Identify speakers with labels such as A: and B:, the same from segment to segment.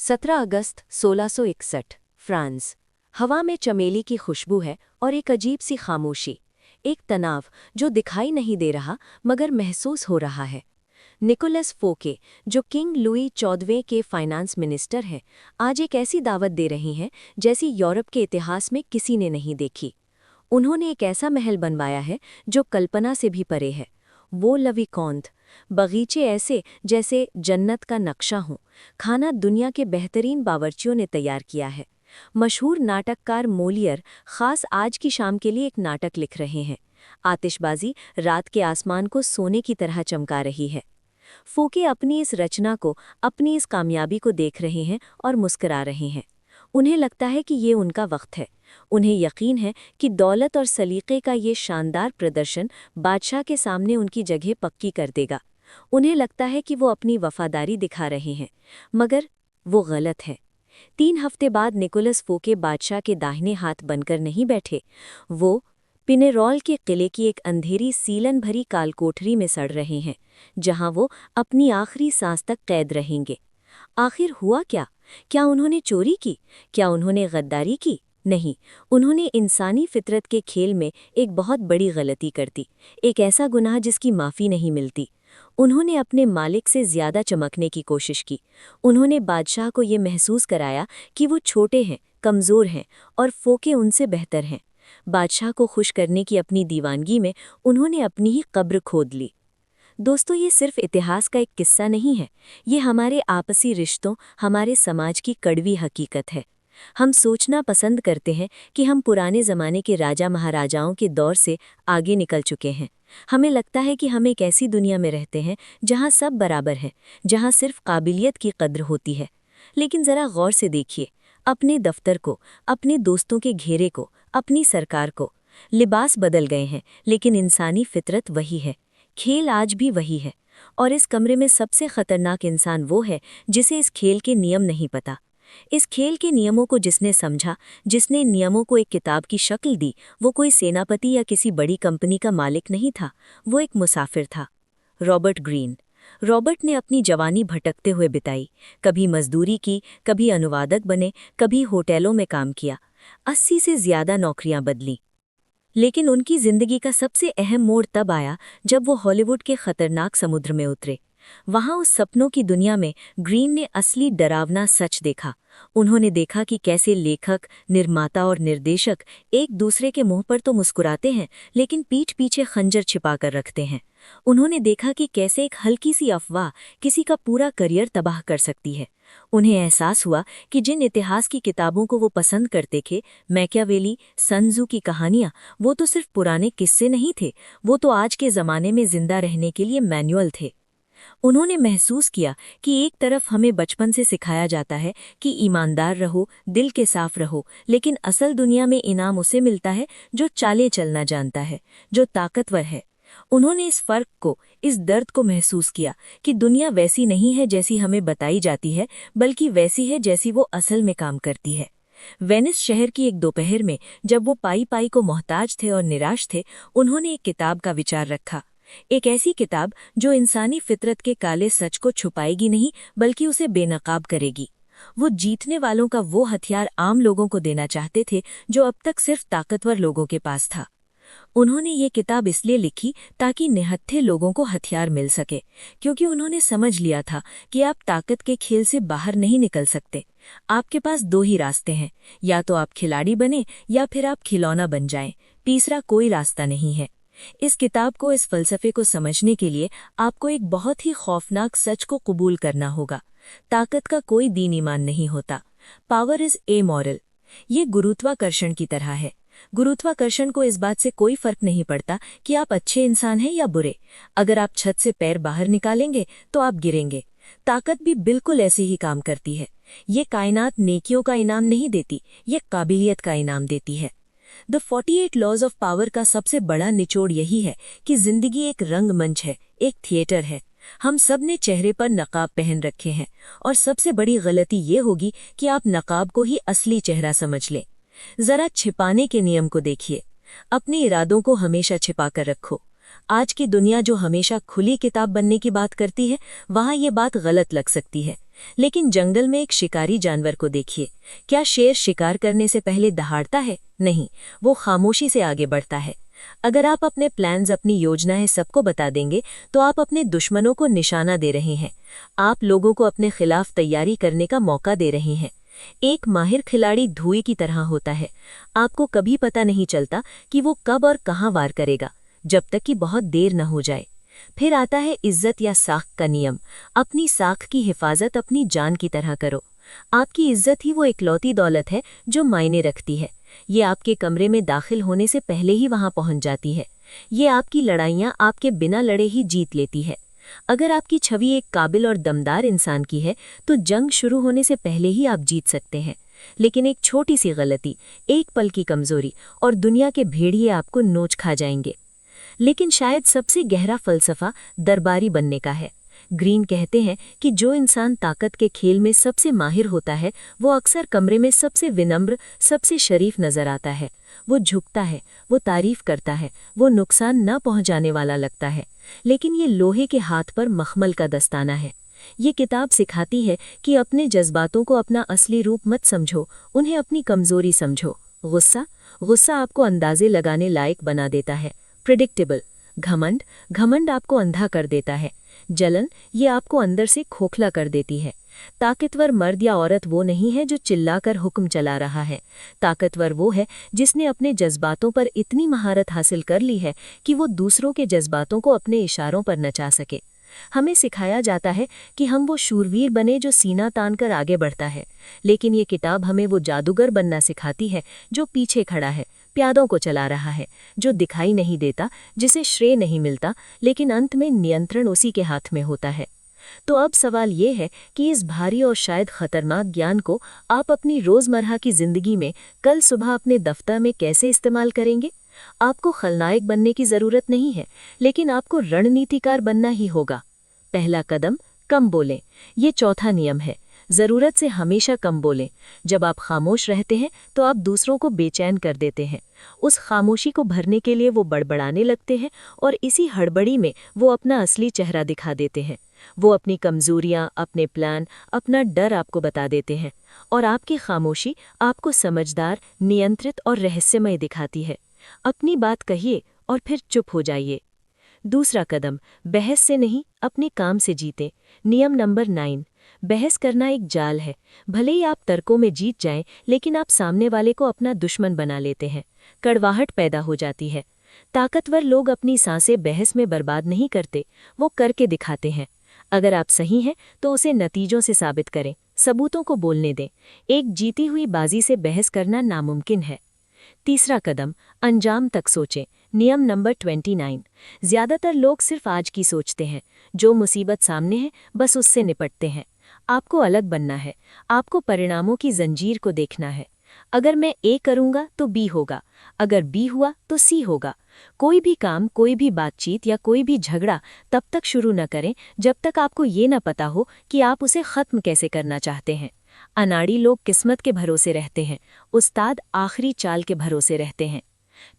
A: 17 अगस्त 1661 France. हवा में चमेली की खुशबू है और एक अजीब सी खामोशी, एक तनाव जो दिखाई नहीं दे रहा मगर महसूस हो रहा है। निकोलस फोके, जो किंग लुई 14वें के फाइनेंस मिनिस्टर हैं, आज एक ऐसी दावत दे रही हैं जैसी यूरोप के इतिहास में किसी ने नहीं देखी। उन्होंने एक ऐसा महल बनवाया है जो कल्पना से भी परे है। वो लविकौंत, बगीचे ऐसे जैसे जन्नत का नक्शा हो, खाना दुनिया के बेहतरीन बावर्चियों ने तैयार किया है। मशहूर नाटककार मोलियर खास आज की शाम के लिए एक नाटक लिख रहे हैं। आतिशबाजी रात के आसमान को सोने की तरह चमका रही है। फोके अपनी इस रचना को, अपनी इस कामयाबी को देख रहे हैं और मुस्कुरा रहे हैं। उन्हें लगता है कि ये उनका वक्त है। उन्हें यकीन है कि दौलत और सलीके का ये शानदार प्रदर्शन बादशाह के सामने उनकी जगह पक्की कर देगा। उन्हें लगता है कि वो अपनी वफादारी दिखा रहे हैं, मगर वो गलत है। 3 हफ्ते बाद निकोलस फोके बादशाह के दाहिने हाथ बनकर नहीं बैठे। वो पिनेरॉल के किले की एक अंधेरी सीलन भरी कालकोठरी में सड़ रहे हैं, जहां वो अपनी आखिरी सांस तक कैद रहेंगे। आखिर हुआ क्या? क्या उन्होंने चोरी की? क्या उन्होंने गद्दारी की? नहीं, उन्होंने इंसानी फितरत के खेल में एक बहुत बड़ी गलती कर दी, एक ऐसा गुनाह जिसकी माफ़ी नहीं मिलती। उन्होंने अपने मालिक से ज़्यादा चमकने की कोशिश की। उन्होंने बादशाह को ये महसूस कराया कि वो छोटे हैं, कमज़ोर हैं और फोके उनसे बेहतर हैं। बादशाह को खुश करने की अपनी दीवानगी में उन्होंने अपनी ही कब्र खोद ली। दोस्तों, ये सिर्फ इतिहास का एक किस्सा नहीं है, ये हमारे आपसी रिश्तों, हमारे समाज की कड़वी हकीकत है। हम सोचना पसंद करते हैं कि हम पुराने ज़माने के राजा महाराजाओं के दौर से आगे निकल चुके हैं। हमें लगता है कि हम एक ऐसी दुनिया में रहते हैं जहां सब बराबर हैं, जहां सिर्फ काबिलियत की कद्र होती है। लेकिन ज़रा गौर से देखिए, अपने दफ्तर को, अपने दोस्तों के घेरे को, अपनी सरकार को। लिबास बदल गए हैं, लेकिन इंसानी फितरत वही है। खेल आज भी वही है। और इस कमरे में सबसे खतरनाक इंसान वो है जिसे इस खेल के नियम नहीं पता। इस खेल के नियमों को जिसने समझा, जिसने नियमों को एक किताब की शक्ल दी, वो कोई सेनापति या किसी बड़ी कंपनी का मालिक नहीं था, वो एक मुसाफिर था। Robert Greene. रॉबर्ट ने अपनी जवानी भटकते हुए बिताई। कभी मजदूरी की, कभी अनुवादक बने, कभी होटलों में काम किया। 80 से ज़्यादा नौकरियां बदली। लेकिन उनकी जिंदगी का सबसे अहम मोड़ तब आया जब वो हॉलीवुड के खतरनाक समुद्र में उतरे। वहां उस सपनों की दुनिया में ग्रीन ने असली डरावना सच देखा। उन्होंने देखा कि कैसे लेखक, निर्माता और निर्देशक एक दूसरे के मुंह पर तो मुस्कुराते हैं, लेकिन पीठ पीछे खंजर छिपा कर रखते हैं। उन्होंने देखा कि कैसे एक हल्की सी अफवाह किसी का पूरा करियर तबाह कर सकती है। उन्हें एहसास हुआ कि जिन इतिहास की किताबों को वो पसंद करते थे, मैकियावेली, सन त्ज़ू की कहानियां, वो तो सिर्फ पुराने किस्से नहीं थे, वो तो आज के ज़माने में जिंदा रहने के लिए मैनुअल थे। उन्होंने महसूस किया कि एक तरफ हमें बचपन से सिखाया जाता है कि ईमानदार रहो, दिल के साफ रहो, लेकिन असल दुनिया में इनाम उसे मिलता है जो चालें चलना जानता है, जो ताकतवर है। उन्होंने इस फर्क को, इस दर्द को महसूस किया कि दुनिया वैसी नहीं है जैसी हमें बताई जाती है, बल्कि वैसी है जैसी वो असल में काम करती है। वेनिस शहर की एक दोपहर में जब वो पाई पाई को मोहताज थे और निराश थे, उन्होंने एक किताब का विचार रखा। एक ऐसी किताब जो इंसानी फितरत के काले सच को छुपाएगी नहीं, बल्कि उसे बेनकाब करेगी। वो जीतने वालों का वो हथियार आम लोगों को देना चाहते थे जो अब तक सिर्फ ताकतवर लोगों के पास था। उन्होंने ये किताब इसलिए लिखी ताकि निहत्थे लोगों को हथियार मिल सके, क्योंकि उन्होंने समझ लिया था कि आप ताकत के खेल से बाहर नहीं निकल सकते। आपके पास 2 ही रास्ते हैं, या तो आप खिलाड़ी बने या फिर आप खिलौना बन जाएं। तीसरा कोई रास्ता नहीं है। इस किताब को, इस फलसफे को समझने के लिए आपको एक बहुत ही खौफनाक सच को कबूल करना होगा। ताकत का कोई दीन ईमान नहीं होता। Power is amoral. ये गुरुत्वाकर्षण की तरह है। गुरुत्वाकर्षण को इस बात से कोई फर्क नहीं पड़ता कि आप अच्छे इंसान हैं या बुरे। अगर आप छत से पैर बाहर निकालेंगे तो आप गिरेंगे। ताकत भी बिल्कुल ऐसे ही काम करती है। ये कायनात नेकियों का इनाम नहीं देती, ये काबिलियत का इनाम देती है। द 48 लॉज ऑफ पावर का सबसे बड़ा निचोड़ यही है कि जिंदगी एक रंगमंच है, एक थिएटर है। हम सब ने चेहरे पर नकाब पहन रखे हैं, और सबसे बड़ी गलती ये होगी कि आप नकाब को ही असली चेहरा समझ लें। जरा छिपाने के नियम को देखिए। अपने इरादों को हमेशा छिपा कर रखो। आज की दुनिया जो हमेशा खुली किताब बनने की बात करती है, वहां ये बात गलत लग सकती है, लेकिन जंगल में एक शिकारी जानवर को देखिए। क्या शेर शिकार करने से पहले दहाड़ता है? नहीं, वो खामोशी से आगे बढ़ता है। अगर आप अपने प्लान्स, अपनी योजनाएं सबको बता देंगे तो आप अपने दुश्मनों को निशाना दे रहे हैं। आप लोगों को अपने खिलाफ तैयारी करने का मौका दे रहे हैं। एक माहिर खिलाड़ी धुएं की तरह होता है। आपको कभी पता नहीं चलता कि वो कब और कहाँ वार करेगा, जब तक कि बहुत देर न हो जाए। फिर आता है इज्जत या साख का नियम। अपनी साख की हिफाजत अपनी जान की तरह करो। आपकी इज्जत ही वो इकलौती दौलत है जो मायने रखती है। ये आपके कमरे में दाखिल होने से पहले ही वहां पहुंच जाती है। ये आपकी लड़ाइयां आपके बिना लड़े ही जीत लेती है। अगर आपकी छवि एक काबिल और दमदार इंसान की है तो जंग शुरू होने से पहले ही आप जीत सकते हैं। लेकिन एक छोटी सी गलती, एक पल की कमजोरी और दुनिया के भेड़िए आपको नोच खा जाएंगे। लेकिन शायद सबसे गहरा फलसफा दरबारी बनने का है। ग्रीन कहते हैं कि जो इंसान ताकत के खेल में सबसे माहिर होता है वो अक्सर कमरे में सबसे विनम्र, सबसे शरीफ नजर आता है। वो झुकता है, वो तारीफ करता है, वो नुकसान न पहुंचाने वाला लगता है। लेकिन ये लोहे के हाथ पर मखमल का दस्ताना है। ये किताब सिखाती है कि अपने जज्बातों को अपना असली रूप मत समझो, उन्हें अपनी कमजोरी समझो। गुस्सा आपको अंदाजे लगाने लायक बना देता है। प्रिडिक्टेबल। घमंड आपको अंधा कर देता है। जलन ये आपको अंदर से खोखला कर देती है। ताकतवर मर्द या औरत वो नहीं है जो चिल्लाकर हुक्म चला रहा है। ताकतवर वो है जिसने अपने जज्बातों पर इतनी महारत हासिल कर ली है कि वो दूसरों के जज्बातों को अपने इशारों पर नचा सके। हमें सिखाया जाता है कि हम वो शूरवीर बने जो सीना तानकर आगे बढ़ता है, लेकिन ये किताब हमें वो जादूगर बनना सिखाती है जो पीछे खड़ा है, प्यादों को चला रहा है, जो दिखाई नहीं देता, जिसे श्रेय नहीं मिलता, लेकिन अंत में नियंत्रण उसी के हाथ में होता है। तो अब सवाल ये है कि इस भारी और शायद खतरनाक ज्ञान को आप अपनी रोजमर्रा की जिंदगी में कल सुबह अपने दफ्तर में कैसे इस्तेमाल करेंगे? आपको खलनायक बनने की जरूरत नहीं है, लेकिन आपको रणनीतिकार बनना ही होगा। पहला कदम, कम बोलें। ये चौथा नियम है। जरूरत से हमेशा कम बोलें। जब आप खामोश रहते हैं तो आप दूसरों को बेचैन कर देते हैं। उस खामोशी को भरने के लिए वो बड़बड़ाने लगते हैं और इसी हड़बड़ी में वो अपना असली चेहरा दिखा देते हैं। वो अपनी कमजोरियां, अपने प्लान, अपना डर आपको बता देते हैं और आपकी खामोशी आपको समझदार, नियंत्रित और रहस्यमय दिखाती है। अपनी बात कहिए और फिर चुप हो जाइए। दूसरा कदम, बहस से नहीं, अपने काम से जीतें। नियम नंबर 9, बहस करना एक जाल है। भले ही आप तर्कों में जीत जाएं, लेकिन आप सामने वाले को अपना दुश्मन बना लेते हैं। कड़वाहट पैदा हो जाती है। ताकतवर लोग अपनी सांसें बहस में बर्बाद नहीं करते, वो करके दिखाते हैं। अगर आप सही हैं तो उसे नतीजों से साबित करें, सबूतों को बोलने दें। एक जीती हुई बाजी से बहस करना नामुमकिन है। तीसरा कदम, अंजाम तक सोचें। नियम नंबर 29, ज्यादातर लोग सिर्फ आज की सोचते हैं। जो मुसीबत सामने है बस उससे निपटते हैं। आपको अलग बनना है। आपको परिणामों की जंजीर को देखना है। अगर मैं ए करूंगा तो बी होगा, अगर बी हुआ तो सी होगा। कोई भी काम, कोई भी बातचीत या कोई भी झगड़ा तब तक शुरू न करें जब तक आपको ये न पता हो कि आप उसे खत्म कैसे करना चाहते हैं। अनाड़ी लोग किस्मत के भरोसे रहते हैं, उस्ताद आखिरी चाल के भरोसे रहते हैं।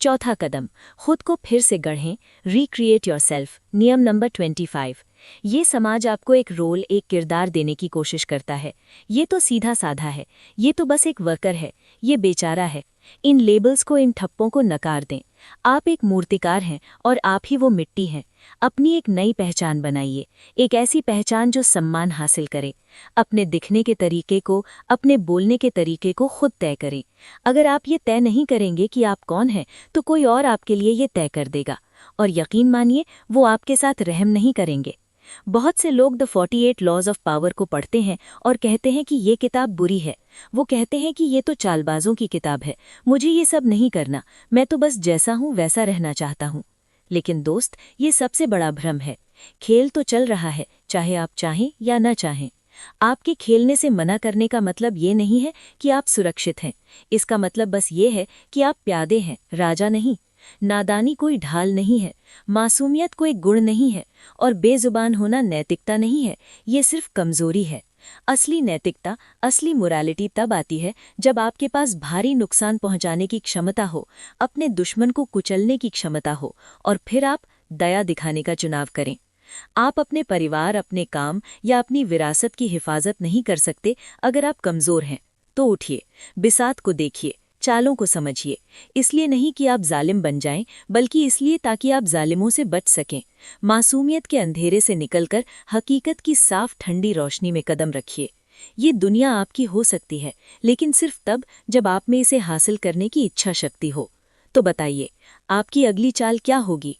A: चौथा कदम, खुद को फिर से गढ़ें। Recreate yourself. नियम नंबर 25, ये समाज आपको एक रोल, एक किरदार देने की कोशिश करता है। ये तो सीधा साधा है, ये तो बस एक वर्कर है, ये बेचारा है। इन लेबल्स को, इन ठप्पों को नकार दें। आप एक मूर्तिकार हैं और आप ही वो मिट्टी हैं। अपनी एक नई पहचान बनाइए, एक ऐसी पहचान जो सम्मान हासिल करे। अपने दिखने के तरीके को, अपने बोलने के तरीके को खुद तय करें। अगर आप ये तय नहीं करेंगे कि आप कौन हैं, तो कोई और आपके लिए ये तय कर देगा, और यकीन मानिए वो आपके साथ रहम नहीं करेंगे। बहुत से लोग द 48 लॉज ऑफ पावर को पढ़ते हैं और कहते हैं कि ये किताब बुरी है। वो कहते हैं कि ये तो चालबाजों की किताब है, मुझे ये सब नहीं करना, मैं तो बस जैसा हूँ वैसा रहना चाहता हूँ। लेकिन दोस्त, ये सबसे बड़ा भ्रम है। खेल तो चल रहा है, चाहे आप चाहें या न चाहें। आपके खेलने से मना करने का मतलब ये नहीं है कि आप सुरक्षित हैं। इसका मतलब बस ये है कि आप प्यादे हैं, राजा नहीं। नादानी कोई ढाल नहीं है, मासूमियत कोई गुण नहीं है, और बेजुबान होना नैतिकता नहीं है, ये सिर्फ कमजोरी है। असली नैतिकता, असली मोरालिटी तब आती है जब आपके पास भारी नुकसान पहुंचाने की क्षमता हो, अपने दुश्मन को कुचलने की क्षमता हो, और फिर आप दया दिखाने का चुनाव करें।
B: आप अपने परिवार, अपने काम या अपनी विरासत की हिफाजत नहीं कर सकते अगर आप कमज़ोर हैं। तो उठिए, बिसात को देखिए, चालों को समझिए। इसलिए नहीं कि आप जालिम बन जाएं, बल्कि इसलिए ताकि आप जालिमों से बच सकें। मासूमियत के अंधेरे से निकलकर हकीकत की साफ ठंडी रोशनी में कदम रखिए। ये दुनिया आपकी हो सकती है, लेकिन सिर्फ तब जब आप में इसे हासिल करने की इच्छा शक्ति हो। तो बताइए, आपकी अगली चाल क्या होगी?